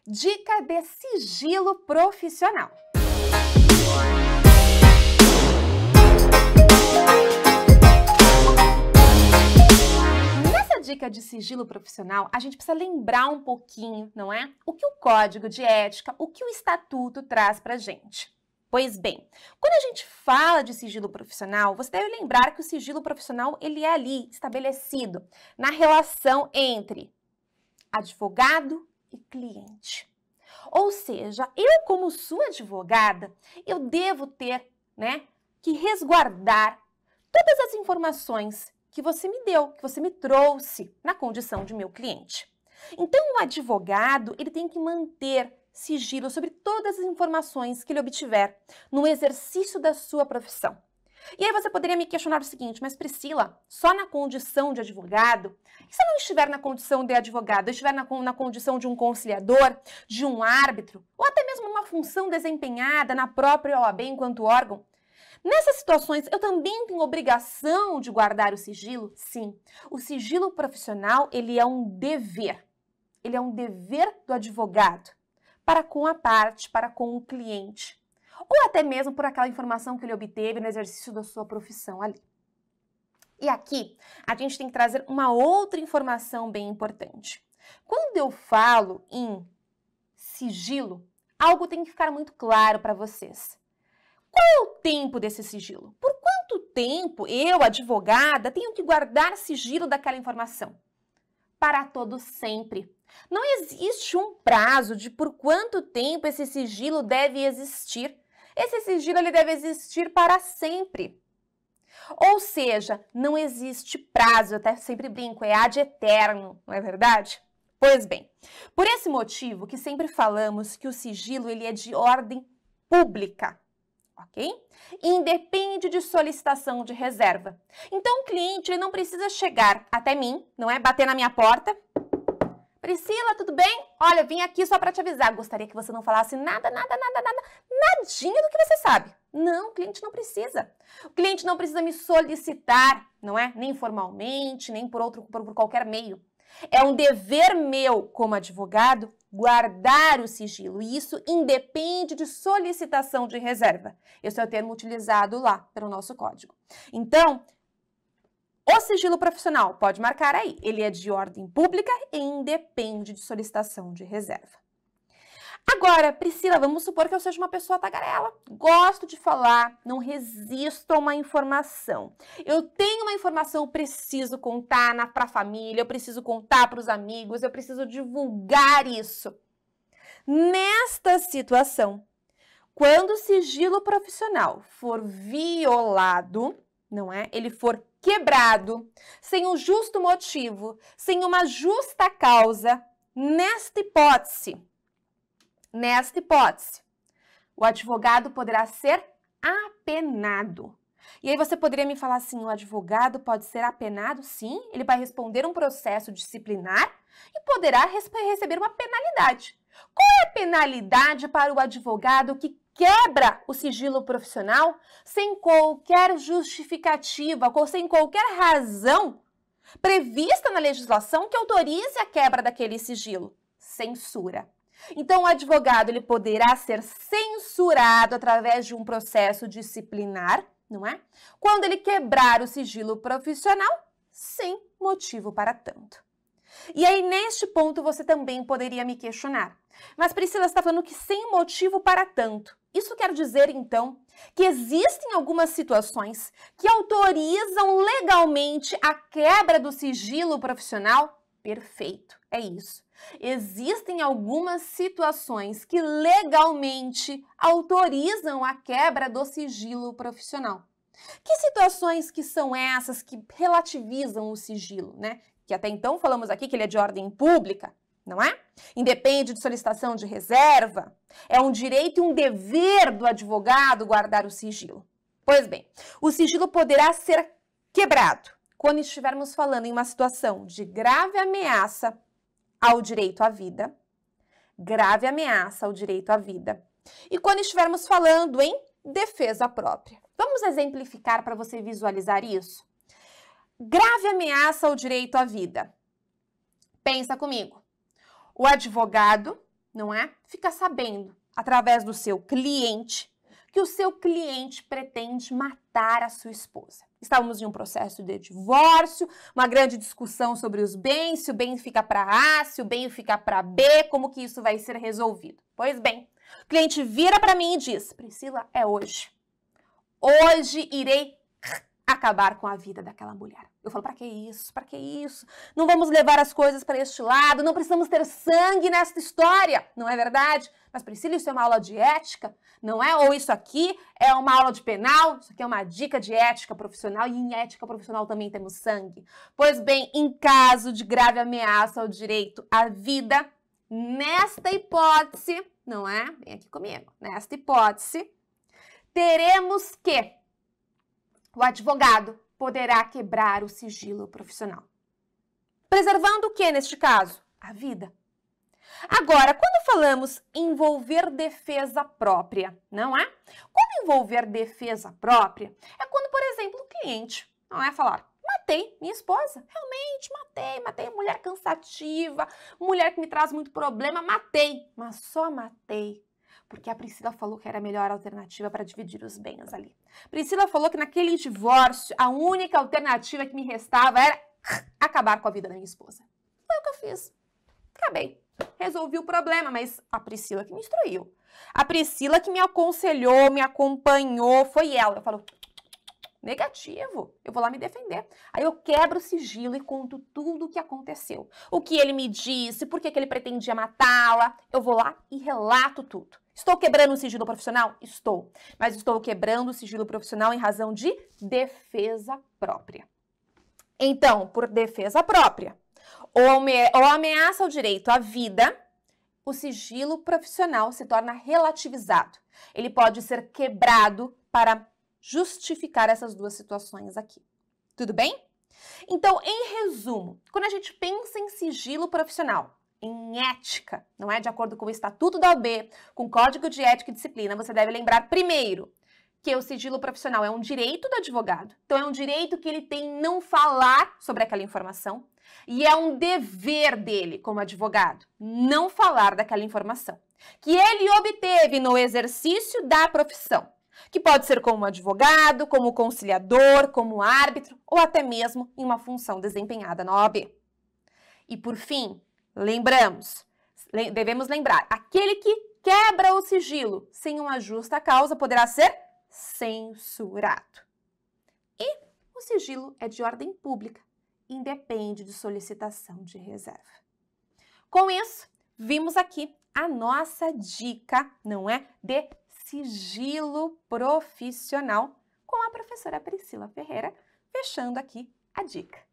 Dica de sigilo profissional. Nessa dica de sigilo profissional, a gente precisa lembrar um pouquinho, não é? O que o Código de Ética, o que o Estatuto traz pra gente. Pois bem, quando a gente fala de sigilo profissional, você deve lembrar que o sigilo profissional ele é ali estabelecido na relação entre advogado e cliente. Ou seja, eu como sua advogada, eu devo ter, que resguardar todas as informações que você me deu, que você me trouxe na condição de meu cliente. Então, o advogado, ele tem que manter sigilo sobre todas as informações que ele obtiver no exercício da sua profissão. E aí você poderia me questionar o seguinte, mas Priscila, só na condição de advogado? E se eu não estiver na condição de advogado, eu estiver na condição de um conciliador, de um árbitro, ou até mesmo uma função desempenhada na própria OAB enquanto órgão? Nessas situações, eu também tenho obrigação de guardar o sigilo? Sim, o sigilo profissional, ele é um dever. Ele é um dever do advogado para com a parte, para com o cliente. Ou até mesmo por aquela informação que ele obteve no exercício da sua profissão ali. E aqui, a gente tem que trazer uma outra informação bem importante. Quando eu falo em sigilo, algo tem que ficar muito claro para vocês. Qual é o tempo desse sigilo? Por quanto tempo eu, advogada, tenho que guardar sigilo daquela informação? Para todo sempre. Não existe um prazo de por quanto tempo esse sigilo deve existir. Esse sigilo ele deve existir para sempre. Ou seja, não existe prazo, eu até sempre brinco, é ad eterno, não é verdade? Pois bem, por esse motivo que sempre falamos que o sigilo ele é de ordem pública, ok? Independe de solicitação de reserva. Então, o cliente ele não precisa chegar até mim, não é? Bater na minha porta. Priscila, tudo bem? Olha, vim aqui só para te avisar. Gostaria que você não falasse nada, nadinha do que você sabe. Não, o cliente não precisa. O cliente não precisa me solicitar, não é? Nem formalmente, nem por qualquer meio. É um dever meu, como advogado, guardar o sigilo. E isso independe de solicitação de reserva. Esse é o termo utilizado lá pelo nosso código. Então, o sigilo profissional, pode marcar aí, ele é de ordem pública e independe de solicitação de reserva. Agora, Priscila, vamos supor que eu seja uma pessoa tagarela. Gosto de falar, não resisto a uma informação. Eu tenho uma informação, eu preciso contar para a família, eu preciso contar para os amigos, eu preciso divulgar isso. Nesta situação, quando o sigilo profissional for violado, não é? Ele for quebrado, sem um justo motivo, sem uma justa causa, nesta hipótese, o advogado poderá ser apenado. E aí você poderia me falar assim, o advogado pode ser apenado? Sim, ele vai responder um processo disciplinar e poderá receber uma penalidade. Qual é a penalidade para o advogado que quebra o sigilo profissional sem qualquer justificativa ou sem qualquer razão prevista na legislação que autorize a quebra daquele sigilo? Censura. Então, o advogado ele poderá ser censurado através de um processo disciplinar, não é? Quando ele quebrar o sigilo profissional, sem motivo para tanto. E aí, neste ponto, você também poderia me questionar. Mas, Priscila, você está falando que sem motivo para tanto. Isso quer dizer, então, que existem algumas situações que autorizam legalmente a quebra do sigilo profissional? Perfeito, é isso. Existem algumas situações que legalmente autorizam a quebra do sigilo profissional. Que situações que são essas que relativizam o sigilo, né? Que até então falamos aqui que ele é de ordem pública, não é? Independe de solicitação de reserva, é um direito e um dever do advogado guardar o sigilo. Pois bem, o sigilo poderá ser quebrado quando estivermos falando em uma situação de grave ameaça ao direito à vida, grave ameaça ao direito à vida, e quando estivermos falando em defesa própria. Vamos exemplificar para você visualizar isso? Grave ameaça ao direito à vida. Pensa comigo. O advogado, não é? Fica sabendo, através do seu cliente, que o seu cliente pretende matar a sua esposa. Estávamos em um processo de divórcio, uma grande discussão sobre os bens, se o bem fica para A, se o bem fica para B, como que isso vai ser resolvido. Pois bem, o cliente vira para mim e diz: Priscila, é hoje. Hoje irei acabar com a vida daquela mulher. Eu falo, para que isso? Para que isso? Não vamos levar as coisas para este lado, não precisamos ter sangue nessa história, não é verdade? Mas Priscila, isso é uma aula de ética, não é? Ou isso aqui é uma aula de penal, isso aqui é uma dica de ética profissional, e em ética profissional também temos sangue. Pois bem, em caso de grave ameaça ao direito à vida, nesta hipótese, não é? Vem aqui comigo. Nesta hipótese, teremos que o advogado poderá quebrar o sigilo profissional. Preservando o que neste caso? A vida. Agora, quando falamos envolver defesa própria, não é? Quando envolver defesa própria, é quando, por exemplo, o cliente, não é, falar: matei minha esposa, realmente matei, mulher cansativa, mulher que me traz muito problema, matei, mas só matei porque a Priscila falou que era a melhor alternativa para dividir os bens ali. Priscila falou que naquele divórcio, a única alternativa que me restava era acabar com a vida da minha esposa. Foi o que eu fiz. Acabei. Resolvi o problema, mas a Priscila que me instruiu. A Priscila que me aconselhou, me acompanhou, foi ela. Eu falo: negativo, eu vou lá me defender. Aí eu quebro o sigilo e conto tudo o que aconteceu. O que ele me disse, por que ele pretendia matá-la. Eu vou lá e relato tudo. Estou quebrando o sigilo profissional? Estou. Mas estou quebrando o sigilo profissional em razão de defesa própria. Então, por defesa própria, ou ameaça ao direito à vida, o sigilo profissional se torna relativizado. Ele pode ser quebrado para justificar essas duas situações aqui. Tudo bem? Então, em resumo, quando a gente pensa em sigilo profissional, em ética, não é? De acordo com o Estatuto da OAB, com o Código de Ética e Disciplina, você deve lembrar primeiro que o sigilo profissional é um direito do advogado. Então, é um direito que ele tem em não falar sobre aquela informação e é um dever dele, como advogado, não falar daquela informação que ele obteve no exercício da profissão, que pode ser como advogado, como conciliador, como árbitro ou até mesmo em uma função desempenhada na OAB. E, por fim, devemos lembrar, aquele que quebra o sigilo sem uma justa causa poderá ser censurado. E o sigilo é de ordem pública, independe de solicitação de reserva. Com isso, vimos aqui a nossa dica, não é? De sigilo profissional com a professora Priscila Ferreira, fechando aqui a dica.